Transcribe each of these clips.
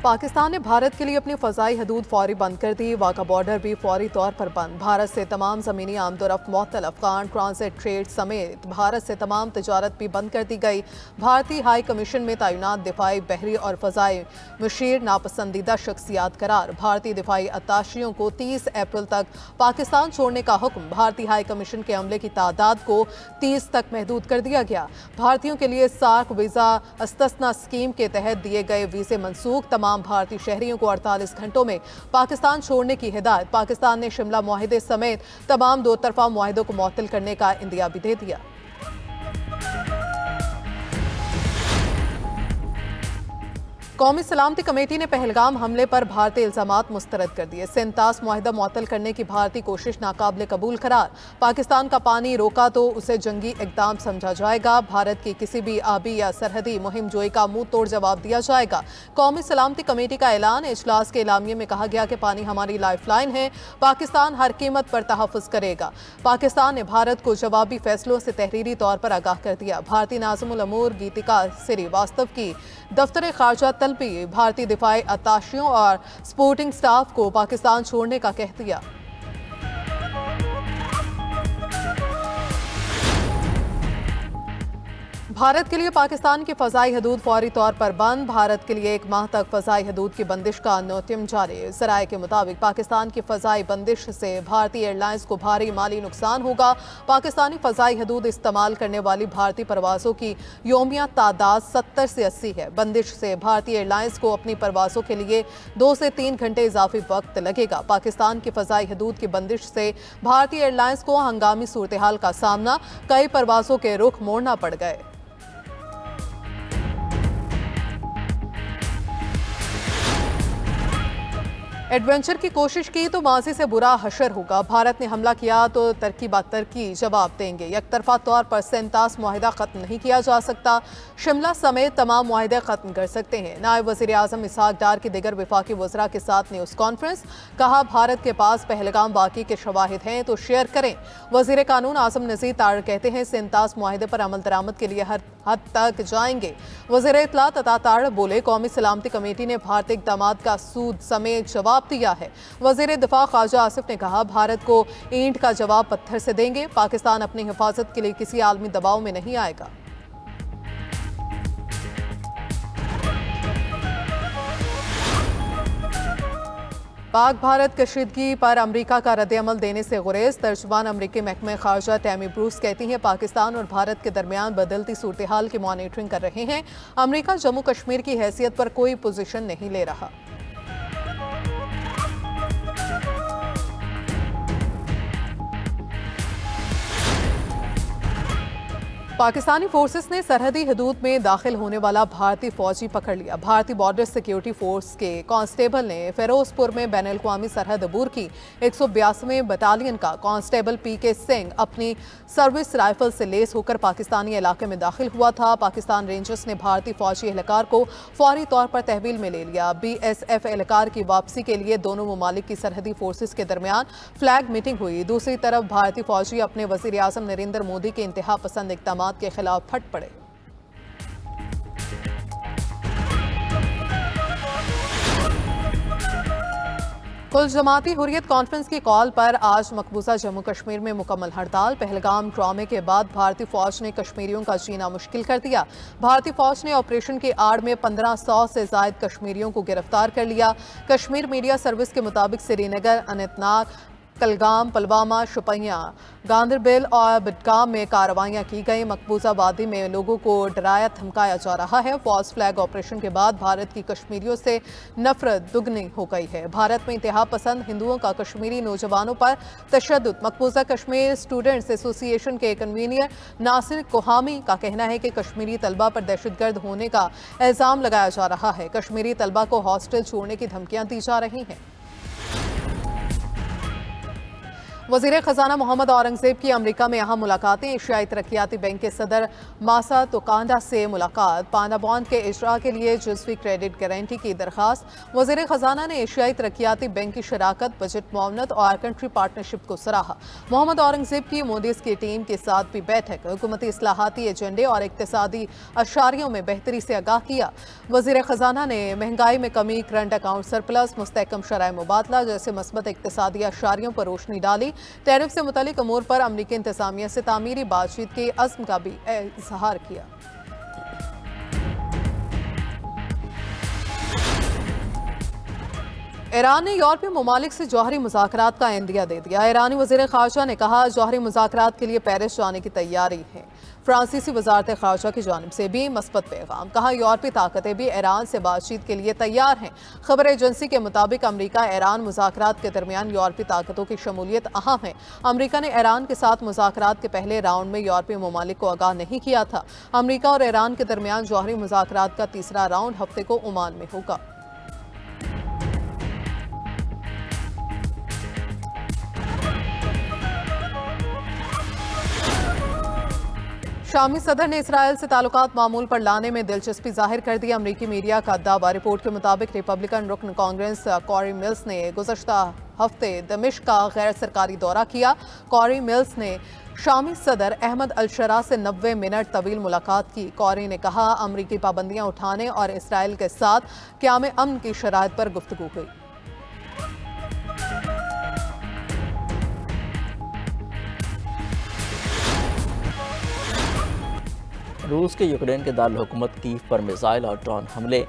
पाकिस्तान ने भारत के लिए अपनी फ़ज़ाई हदूद फौरी बंद कर दी। वाघा बॉर्डर भी फौरी तौर पर बंद। भारत से तमाम ज़मीनी आमदोरफ्त मुअत्तल। अफगान ट्रांसिट ट्रेड समेत भारत से तमाम तजारत भी बंद कर दी गई। भारतीय हाई कमीशन में तैनात दिफाई, बहरी और फ़ज़ाई मुशीर नापसंदीदा शख्सियात करार। भारतीय दिफाई अत्ताशियों को 30 अप्रैल तक पाकिस्तान छोड़ने का हुक्म। भारतीय हाई कमीशन के अमले की तादाद को 30 तक महदूद कर दिया गया। भारतीयों के लिए सार्क वीज़ा इस्तस्ना स्कीम के तहत दिए गए वीज़े मनसूख। तमाम भारतीय शहरियों को 48 घंटों में पाकिस्तान छोड़ने की हिदायत। पाकिस्तान ने शिमला मुआहिदे समेत तमाम दो तरफा मुआहिदों को मुअत्तल करने का इंदिया भी दे दिया। कौमी सलामती कमेटी ने पहलगाम हमले पर भारतीय इल्जामात मुस्तरद कर दिए। सेंतास मुआहिदा मुअत्तल करने की भारतीय कोशिश नाकाबिले कबूल करार। पाकिस्तान का पानी रोका तो उसे जंगी इकदाम समझा जाएगा। भारत की किसी भी आबी या सरहदी मुहिम जोई का मुंह तोड़ जवाब दिया जाएगा। कौमी सलामती कमेटी का ऐलान। इजलास के एलामिये में कहा गया कि पानी हमारी लाइफलाइन है, पाकिस्तान हर कीमत पर तहफ़्फ़ुज़ करेगा। पाकिस्तान ने भारत को जवाबी फैसलों से तहरीरी तौर पर आगाह कर दिया। भारतीय नाज़िमुल अमूर गीतिका श्रीवास्तव की दफ्तर खारजा तलबी भारतीय दिफाई अत्ताशियों और सपोर्टिंग स्टाफ को पाकिस्तान छोड़ने का कह दिया। भारत के लिए पाकिस्तान की फ़ज़ाई हदूद फौरी तौर पर बंद। भारत के लिए 1 माह तक फ़ज़ाई हदूद की बंदिश का नोटिम जारी। ज़राए के मुताबिक पाकिस्तान की फ़ज़ाई बंदिश से भारतीय एयरलाइंस को भारी माली नुकसान होगा। पाकिस्तानी फ़ज़ाई हदूद इस्तेमाल करने वाली भारतीय परवाज़ों की योमिया तादाद 70 से 80 है। बंदिश से भारतीय एयरलाइंस को अपनी परवाज़ों के लिए 2 से 3 घंटे इजाफी वक्त लगेगा। पाकिस्तान की फ़ज़ाई हदूद की बंदिश से भारतीय एयरलाइंस को हंगामी सूरत हाल का सामना, कई परवाज़ों के रुख मोड़ना पड़ गए। एडवेंचर की कोशिश की तो माजी से बुरा हशर होगा। भारत ने हमला किया तो तरकी बात तरकी जवाब देंगे। यकतरफा तौर पर सेंतास मुआहिदा ख़त्म नहीं किया जा सकता। शिमला समेत तमाम मुआहिदे ख़त्म कर सकते हैं। नायब वज़ीर आज़म इसहाक डार की दिगर वफाकी वज़रा के साथ न्यूज़ कॉन्फ्रेंस। कहा, भारत के पास पहलगाम वाक़ई के शवाहिद हैं तो शेयर करें। वज़ीर कानून आज़म नज़ीर तार कहते हैं, सेंतास मुआहिदे पर अमल दरामद के लिए हर हद तक जाएंगे। वज़ीर इत्तलात अता तार बोले, कौमी सलामती कमेटी ने भारतीय इक़दामात का सूद समेत जवाब दिया है। वज़ीर दिफा ख्वाजा आसिफ ने कहा, भारत को ईंट का जवाब पत्थर से देंगे। पाकिस्तान अपनी हिफाजत के लिए किसी आलमी दबाव में नहीं आएगा। पाक भारत कशीदगी पर अमरीका का रद्द-ए-अमल देने से गुरेज। तर्जुमान अमरीकी महकमा खारजा टैमी ब्रूस कहती हैं, पाकिस्तान और भारत के दरमियान बदलती सूरत हाल की मॉनिटरिंग कर रहे हैं। अमरीका जम्मू कश्मीर की हैसियत पर कोई पोजीशन नहीं ले रहा। पाकिस्तानी फोर्सेस ने सरहदी हदूद में दाखिल होने वाला भारतीय फौजी पकड़ लिया। भारतीय बॉर्डर सिक्योरिटी फोर्स के कांस्टेबल ने फिरोजपुर में बैनुल अक़वामी सरहद अबूर की 182वें बटालियन का कांस्टेबल PK सिंह अपनी सर्विस राइफल से लेस होकर पाकिस्तानी इलाके में दाखिल हुआ था। पाकिस्तान रेंजर्स ने भारतीय फौजी एहलकार को फौरी तौर पर तहवील में ले लिया। BSF एहलकार की वापसी के लिए दोनों ममालिक की सरहदी फोर्सेस के दरमियान फ्लैग मीटिंग हुई। दूसरी तरफ भारतीय फौजी अपने वज़ीर आज़म नरेंद्र मोदी के इंतहा पसंद इक़दामात के खिलाफ फट पड़े। कुल जमाती हुर्रियत कॉन्फ्रेंस की कॉल पर आज मकबूजा जम्मू कश्मीर में मुकम्मल हड़ताल। पहलगाम ड्रामे के बाद भारतीय फौज ने कश्मीरियों का जीना मुश्किल कर दिया। भारतीय फौज ने ऑपरेशन की आड़ में 1500 से जायद कश्मीरियों को गिरफ्तार कर लिया। कश्मीर मीडिया सर्विस के मुताबिक श्रीनगर, अनंतनाग, कलगाम, पुलवामा, शुपियां, गांदरबल और बडगाम में कार्रवाइयां की गई। मकबूजा वादी में लोगों को डराया धमकाया जा रहा है। फौज फ्लैग ऑपरेशन के बाद भारत की कश्मीरियों से नफरत दुगनी हो गई है। भारत में इंतहा पसंद हिंदुओं का कश्मीरी नौजवानों पर तशद्दुद। मकबूजा कश्मीर स्टूडेंट्स एसोसिएशन के कन्वीनर नासिर कोहामी का कहना है कि कश्मीरी तलबा पर दहशतगर्द होने का इल्ज़ाम लगाया जा रहा है। कश्मीरी तलबा को हॉस्टल छोड़ने की धमकियां दी जा रही हैं। वज़ीर ख़जाना मोहम्मद औरंगज़ेब की अमेरिका में अहम मुलाकातें। एशियाई तरक्याती बैंक के सदर मासा तोकांडा से मुलाकात। पाना बॉन्ड के इजरा के लिए जुज़वी क्रेडिट गारंटी की दरख्वास्त। वज़ीर ख़जाना ने एशियाई तरक्याती बैंक की शराकत, बजट मुआवनत और कंट्री पार्टनरशिप को सराहा। मोहम्मद औरंगज़ेब की मोदीज़ की टीम के साथ भी बैठक। हुकूमती इस्लाहाती एजेंडे और इक़्तिसादी अशारियों में बेहतरी से आगाह किया। वज़ीर ख़जाना ने महंगाई में कमी, करंट अकाउंट सरप्लस, मुस्तहकम शराय मुबादला जैसे मस्बत इक़्तिसादी अशारियों पर रोशनी डाली। टैरिफ से मुतालिक अमूर पर अमरीकी इंतज़ामिया से तामीरी बातचीत के अज़्म का भी इज़हार किया। ईरान ने यूरोपीय ममालिक से जौहरी मुज़ाकरात का इंदिया दे दिया। ईरानी वज़ीर ख़ारजा ने कहा, जौहरी मुज़ाकरात के लिए पेरिस जाने की तैयारी है। फ्रांसीसी वज़ारत ख़ारजा की जानिब से भी मस्बत पैगाम। कहा, यूरोपीय ताकतें भी ईरान से बातचीत के लिए तैयार हैं। खबर एजेंसी के मुताबिक अमरीका ईरान मुज़ाकरात के दरमियान यूरोपीय ताकतों की शमूलियत अहम है। अमरीका ने ईरान के साथ मुज़ाकरात के पहले राउंड में यूरोपीय ममालिक को आगाह नहीं किया था। अमरीका और ईरान के दरमियान जौहरी मुज़ाकरात का तीसरा राउंड हफ्ते को ओमान में होगा। शामी सदर ने इसराइल से ताल्लुकात मामूल पर लाने में दिलचस्पी जाहिर कर दी। अमरीकी मीडिया का दावा। रिपोर्ट के मुताबिक रिपब्लिकन रुकन कांग्रेस कॉरी मिल्स ने गुज़श्ता हफ्ते दमिश्क का गैर सरकारी दौरा किया। कॉरी मिल्स ने शामी सदर अहमद अल-शरा से 90 मिनट तवील मुलाकात की। कॉरी ने कहा, अमरीकी पाबंदियां उठाने और इसराइल के साथ क़याम अमन की शराइत पर गुफ्तगू हुई। रूस के यूक्रेन के दारुल हुकूमत कीव पर मिसाइल और ड्रोन हमले,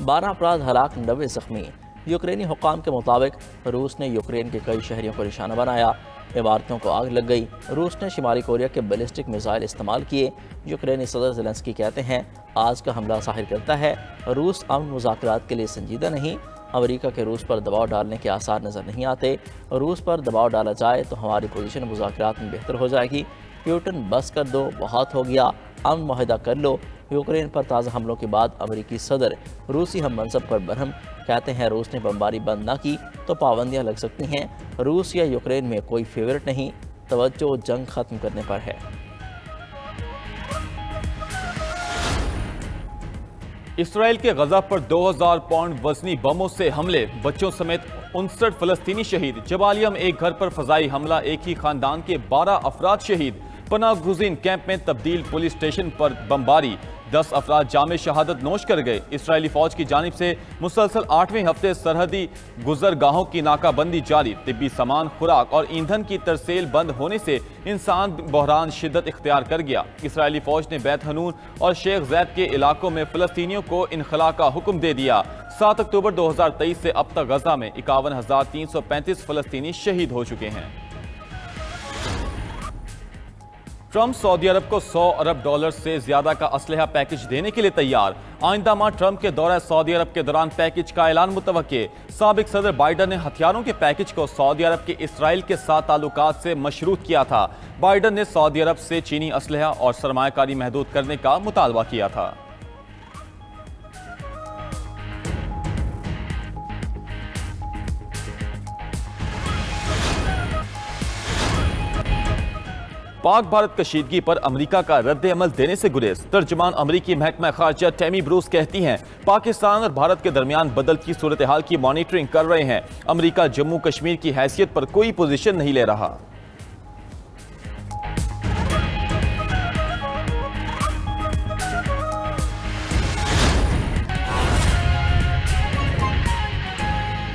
12 अफराद हलाक, 90 जख्मी। यूक्रेनी हुक्काम के मुताबिक रूस ने यूक्रेन के कई शहरों को निशाना बनाया। इमारतों को आग लग गई। रूस ने शुमाली कोरिया के बैलिस्टिक मिसाइल इस्तेमाल किए। यूक्रेनी सदर ज़ेलेंस्की कहते हैं, आज का हमला ज़ाहिर करता है रूस अमन मुज़ाकरात के लिए संजीदा नहीं। अमेरिका के रूस पर दबाव डालने के आसार नज़र नहीं आते। रूस पर दबाव डाला जाए तो हमारी पोजीशन मुज़ाकरात में बेहतर हो जाएगी। प्यूटन बस कर दो, बहुत हो गया, अमन मुआहदा कर लो। यूक्रेन पर ताज़ा हमलों के बाद अमेरिकी सदर रूसी हम मनसब पर बरहम। कहते हैं, रूस ने बमबारी बंद ना की तो पाबंदियां लग सकती हैं। रूस या यूक्रेन में कोई फेवरेट नहीं, तवज्जो जंग खत्म करने पर है। इसराइल के गजा पर 2000 पाउंड वजनी बमों से हमले, बच्चों समेत 59 फलस्तीनी शहीद। जबालिया में एक घर पर फजाई हमला, एक ही खानदान के 12 अफराद शहीद। पनाह गुज़ीन कैंप में तब्दील पुलिस स्टेशन पर बमबारी, 10 अफराद जामे शहादत नोश कर गए। इसराइली फौज की जानिब से मुसलसल 8वें हफ्ते सरहदी गुजरगाहों की नाकाबंदी जारी। तिब्बी सामान, खुराक और ईंधन की तरसेल बंद होने से इंसान बहरान शिद्दत इख्तियार कर गया। इसराइली फौज ने बैत हनून और शेख जैद के इलाकों में फ़लस्तीनियों को इनखला का हुक्म दे दिया। 7 अक्टूबर 2023 से अब तक गजा में 51,335 फ़लस्तीनी शहीद हो चुके हैं। ट्रंप सऊदी अरब को $100 अरब से ज्यादा का असलहा पैकेज देने के लिए तैयार। आइंदा माह ट्रंप के दौरे सऊदी अरब के दौरान पैकेज का ऐलान मुतवक्के। साबिक सदर बाइडन ने हथियारों के पैकेज को सऊदी अरब के इसराइल के साथ ताल्लुकात से मशरूत किया था। बाइडन ने सऊदी अरब से चीनी असलहा और सरमायाकारी महदूद करने का मुतालबा किया था। पाक भारत कशीदगी पर अमेरिका का रद्द अमल देने से गुरेज। तर्जुमान अमेरिकी महकमा खारजा टैमी ब्रूस कहती हैं, पाकिस्तान और भारत के दरमियान बदलती सूरत हाल की मॉनिटरिंग कर रहे हैं। अमेरिका जम्मू कश्मीर की हैसियत पर कोई पोजीशन नहीं ले रहा।